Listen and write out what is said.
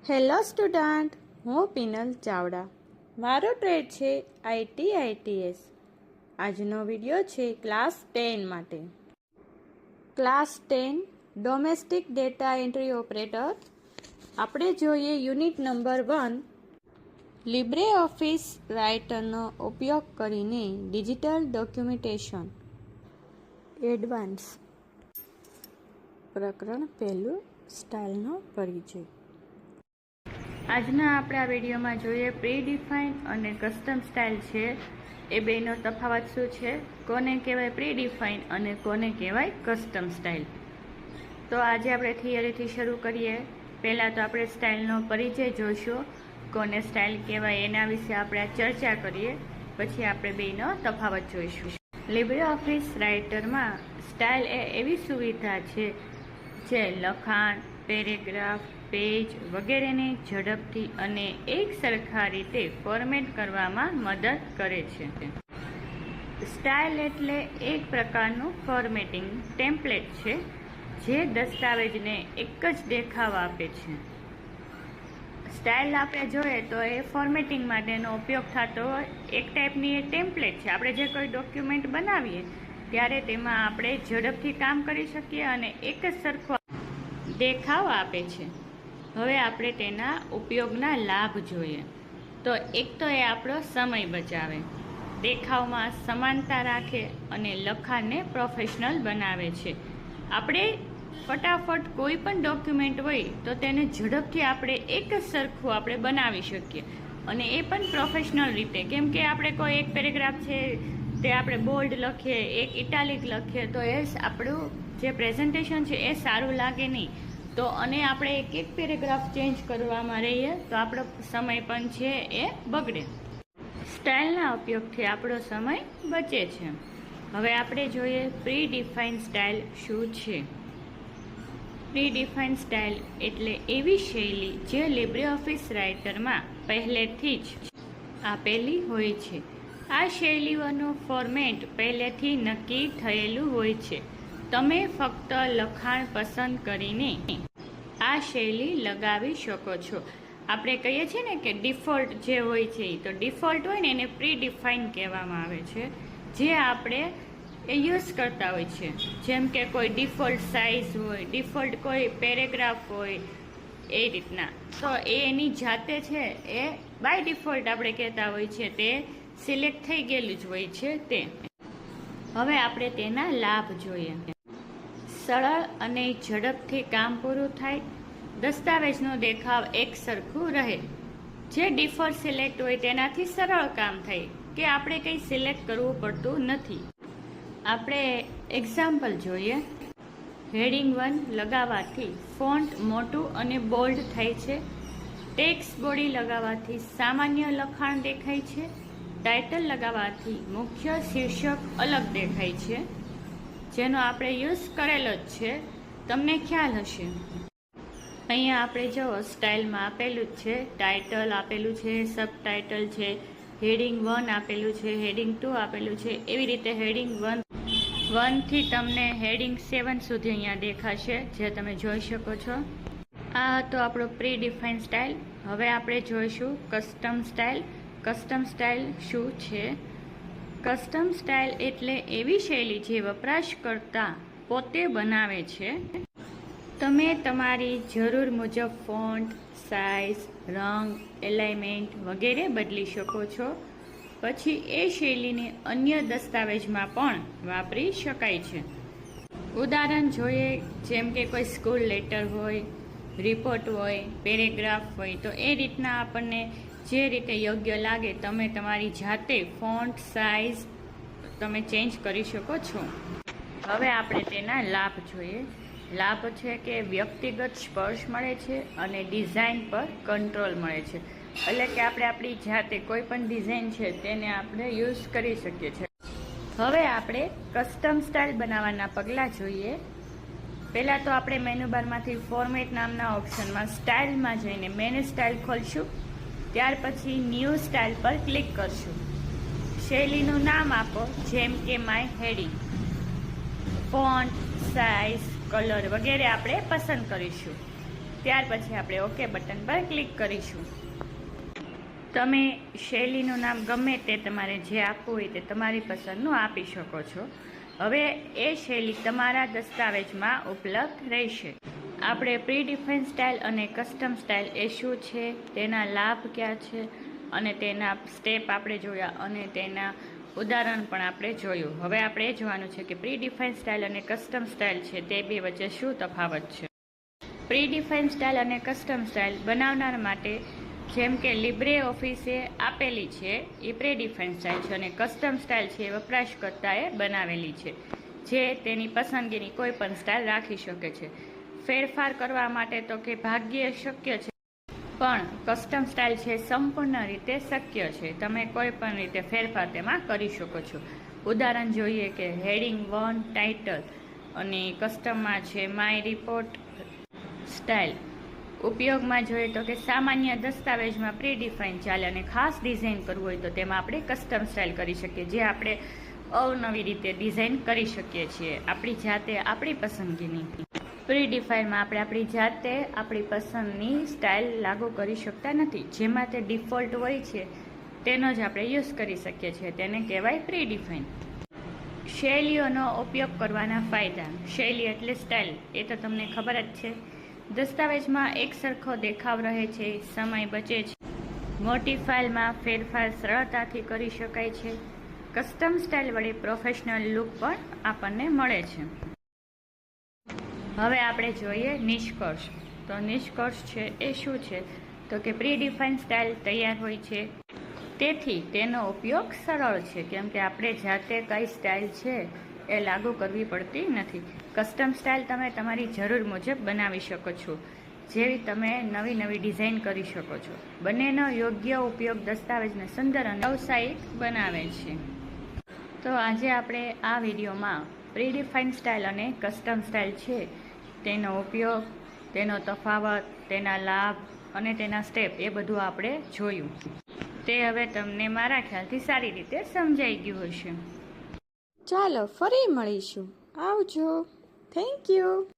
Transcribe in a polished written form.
Hello student, હું penal Chavda. મારો trade છે ITITS. આજનો વિડીયો છે ક્લાસ 10 માટે. Class 10 domestic data entry operator. આપણે જોઈએ યુનિટ નંબર 1, લિબ્રે ઓફિસ રાઇટરનો ઉપયોગ કરીને ડિજિટલ ડોક્યુમેન્ટેશન એડવાન્સ. પ્રકરણ 1, સ્ટાઇલનો પરિચય. આજના આપણા વિડીયોમાં જોઈએ પ્રી-ડિફાઇન અને કસ્ટમ સ્ટાઇલ છે એ બેનો તફાવત શું છે, કોને કહેવાય પ્રી-ડિફાઇન અને કોને કહેવાય કસ્ટમ સ્ટાઇલ. તો આજે આપણે થિયરીથી શરૂ કરીએ. પહેલાં તો આપણે સ્ટાઇલનો પરિચય જોઈશું, કોને સ્ટાઇલ કહેવાય એના વિશે આપણે ચર્ચા કરીએ, પછી આપણે બેનો તફાવત જોઈશું. લિબ્રે ઓફિસ રાઇટરમાં સ્ટાઇલ એ એવી સુવિધા છે જે લખાણ, પેરેગ્રાફ, પેજ વગેરેને ઝડપથી અને એક સરખા રીતે ફોર્મેટ કરવામાં મદદ કરે છે. સ્ટાઇલ એટલે એક પ્રકારનું ફોર્મેટિંગ ટેમ્પલેટ છે જે દસ્તાવેજને એક જ દેખાવ આપે છે. સ્ટાઇલ આપણે જોઈએ તો એ ફોર્મેટિંગ માટેનો ઉપયોગ થતો હોય એક ટાઈપની એ ટેમ્પલેટ છે. આપણે જે કોઈ ડોક્યુમેન્ટ બનાવીએ ત્યારે તેમાં આપણે ઝડપથી કામ કરી શકીએ અને એક જ સરખો દેખાવ આપે છે. હવે આપણે તેના ઉપયોગના લાભ જોઈએ. તો એક તો એ આપણો સમય બચાવે, દેખાવમાં સમાનતા રાખે અને લખાણને પ્રોફેશનલ બનાવે છે. આપણે ફટાફટ કોઈ પણ ડોક્યુમેન્ટ હોય તો તેને ઝડપથી આપણે એક જ સરખું આપણે બનાવી શકીએ અને એ પણ પ્રોફેશનલ રીતે. કેમ કે આપણે કોઈ એક પેરેગ્રાફ છે તે આપણે બોલ્ડ લખીએ, એક ઇટાલિક લખીએ તો એ આપણું જે પ્રેઝન્ટેશન છે એ સારું લાગે નહીં. તો અને આપણે એક પેરેગ્રાફ ચેન્જ કરવામાં રહીએ તો આપણો સમય પણ છે એ બગડે. સ્ટાઇલના ઉપયોગથી આપણો સમય બચે છે. હવે આપણે જોઈએ પ્રી-ડિફાઇન સ્ટાઇલ શું છે. પ્રી-ડિફાઇન સ્ટાઇલ એટલે એવી શૈલી જે લિબ્રે ઓફિસ રાઇટરમાં પહેલેથી જ આપેલી હોય છે. આ શૈલીઓનું ફોર્મેટ પહેલેથી નક્કી થયેલું હોય છે. તમે ફક્ત લખાણ પસંદ કરીને આ શૈલી લગાવી શકો છો. આપણે કહીએ છીએ ને કે ડિફોલ્ટ જે હોય છે, તો ડિફોલ્ટ હોય ને એને પ્રી-ડિફાઇન કહેવામાં આવે છે, જે આપણે એ યુઝ કરતા હોય છે. જેમ કે કોઈ ડિફોલ્ટ સાઇઝ હોય, ડિફોલ્ટ કોઈ પેરેગ્રાફ હોય, એ રીતના. તો એ એની જાતે છે એ બાય ડિફોલ્ટ આપણે કહેતા હોય છે, તે સિલેક્ટ થઈ ગયેલું જ હોય છે તે. હવે આપણે તેના લાભ જોઈએ. સરળ અને ઝડપથી કામ પૂરું થાય, દસ્તાવેજનો દેખાવ એક સરખું રહે. જે ડિફોલ્ટ સિલેક્ટ હોય તેનાથી સરળ કામ થાય કે આપણે કંઈ સિલેક્ટ કરવું પડતું નથી. આપણે એક્ઝામ્પલ જોઈએ. હેડિંગ 1 લગાવવાથી ફોન્ટ મોટું અને બોલ્ડ થાય છે. ટેક્સ્ટ બોડી લગાવવાથી સામાન્ય લખાણ દેખાય છે. ટાઇટલ લગાવવાથી મુખ્ય શીર્ષક અલગ દેખાય છે, જેનો આપણે યુઝ કરેલો જ છે, તમને ખ્યાલ હશે. અહીંયા આપણે જો સ્ટાઇલમાં આપેલું જ છે, ટાઇટલ આપેલું છે, સબ ટાઇટલ છે, હેડિંગ 1 આપેલું છે, હેડિંગ 2 આપેલું છે. એવી રીતે હેડિંગ 1 થી તમને હેડિંગ 7 સુધી અહીંયા દેખાશે, જે તમે જોઈ શકો છો. આ હતો આપણો પ્રી-ડિફાઇન સ્ટાઇલ. હવે આપણે જોઈશું કસ્ટમ સ્ટાઇલ. કસ્ટમ સ્ટાઇલ શું છે? કસ્ટમ સ્ટાઇલ એટલે એવી શૈલી જે વપરાશકર્તા પોતે બનાવે છે. તમે તમારી જરૂર મુજબ ફોન્ટ, સાઇઝ, રંગ, એલાઇનમેન્ટ વગેરે બદલી શકો છો. પછી એ શૈલીને અન્ય દસ્તાવેજમાં પણ વાપરી શકાય છે. ઉદાહરણ જોઈએ, જેમ કે કોઈ સ્કૂલ લેટર હોય, રિપોર્ટ હોય, પેરેગ્રાફ હોય, તો એ રીતના આપણને જે રીતે યોગ્ય લાગે તમે તમારી જાતે ફોન્ટ, સાઇઝ તમે ચેન્જ કરી શકો છો. હવે આપણે તેના લાભ જોઈએ. લાભ છે કે વ્યક્તિગત સ્પર્શ મળે છે અને ડિઝાઇન પર કંટ્રોલ મળે છે. એટલે કે આપણે આપણી જાતે કોઈ પણ ડિઝાઇન છે તેને આપણે યુઝ કરી શકીએ છીએ. હવે આપણે કસ્ટમ સ્ટાઇલ બનાવવાના પગલાં જોઈએ. પહેલાં તો આપણે મેનુ બારમાંથી ફોર્મેટ નામના ઓપ્શનમાં સ્ટાઇલમાં જઈને મેનુ સ્ટાઇલ ખોલશું. ત્યાર પછી ન્યૂ સ્ટાઇલ પર ક્લિક કરશું. શૈલીનું નામ આપો, જેમ કે my heading. Font, size, colour વગેરે આપણે પસંદ કરીશું. ત્યાર પછી આપણે ઓકે બટન પર ક્લિક કરીશું. તમે શૈલીનું નામ ગમે તે તમારે જે આપવું હોય તે તમારી પસંદનું આપી શકો છો. હવે એ શૈલી તમારા દસ્તાવેજમાં ઉપલબ્ધ રહેશે. આપણે પ્રી-ડિફાઇન સ્ટાઇલ અને કસ્ટમ સ્ટાઇલ એ શું છે, તેના લાભ ક્યાં છે અને તેના સ્ટેપ આપણે જોયા અને તેના ઉદાહરણ પણ આપણે જોયું. હવે આપણે એ જોવાનું છે કે પ્રી-ડિફાઇન સ્ટાઇલ અને કસ્ટમ સ્ટાઇલ છે તે બે વચ્ચે શું તફાવત છે. પ્રી-ડિફાઇન સ્ટાઇલ અને કસ્ટમ સ્ટાઇલ બનાવનાર માટે જેમ કે લિબ્રે ઓફિસે આપેલી છે એ પ્રી-ડિફાઇન સ્ટાઇલ છે અને કસ્ટમ સ્ટાઇલ છે એ વપરાશકર્તાએ બનાવેલી છે, જે તેની પસંદગીની કોઈ પણ સ્ટાઇલ રાખી શકે છે. ફેરફાર કરવા માટે તો કે ભાગ્યે શક્ય છે, પણ કસ્ટમ સ્ટાઇલ છે સંપૂર્ણ રીતે શક્ય છે. તમે કોઈ પણ રીતે ફેરફાર તેમાં કરી શકો છો. ઉદાહરણ જોઈએ કે હેડિંગ 1 ટાઇટલ અને કસ્ટમમાં છે માય રિપોર્ટ સ્ટાઇલ. ઉપયોગમાં જોઈએ તો કે સામાન્ય દસ્તાવેજમાં પ્રી-ડિફાઇન ચાલે અને ખાસ ડિઝાઇન કરવું હોય તો તેમાં આપણે કસ્ટમ સ્ટાઇલ કરી શકીએ, જે આપણે અવનવી રીતે ડિઝાઇન કરી શકીએ છીએ આપણી જાતે, આપણી પસંદગીની. પ્રી-ડિફાઇનમાં આપણે આપણી જાતે આપણી પસંદની સ્ટાઇલ લાગુ કરી શકતા નથી. જેમાં તે ડિફોલ્ટ હોય છે તેનો જ આપણે યુઝ કરી શકીએ છીએ, તેને કહેવાય પ્રી-ડિફાઇન. શૈલીઓનો ઉપયોગ કરવાના ફાયદા. શૈલી એટલે સ્ટાઇલ, એ તો તમને ખબર જ છે. દસ્તાવેજમાં એક સરખો દેખાવ રહે છે, સમય બચે છે, મોટી ફાઇલમાં ફેરફાર સરળતાથી કરી શકાય છે. કસ્ટમ સ્ટાઇલ વડે પ્રોફેશનલ લુક પણ આપણને મળે છે. હવે આપણે જોઈએ નિષ્કર્ષ. તો નિષ્કર્ષ છે એ શું છે, તો કે પ્રી-ડિફાઇન સ્ટાઇલ તૈયાર હોય છે, તેથી તેનો ઉપયોગ સરળ છે, કેમ કે આપણે જાતે કઈ સ્ટાઇલ છે એ લાગુ કરવી પડતી નથી. કસ્ટમ સ્ટાઇલ તમે તમારી જરૂર મુજબ બનાવી શકો છો, જેવી તમે નવી નવી ડિઝાઇન કરી શકો છો. બંનેનો યોગ્ય ઉપયોગ દસ્તાવેજને સુંદર અને વ્યવસાયિક બનાવે છે. તો આજે આપણે આ વિડીયોમાં પ્રી-ડિફાઇન સ્ટાઇલ અને કસ્ટમ સ્ટાઇલ છે તેનો ઉપયોગ, તેનો તફાવત, તેના લાભ અને તેના સ્ટેપ એ બધું આપણે જોયું. તે હવે તમને મારા ખ્યાલથી સારી રીતે સમજાઈ ગયું હશે. ચાલો ફરી મળીશું. આવજો. Thank you.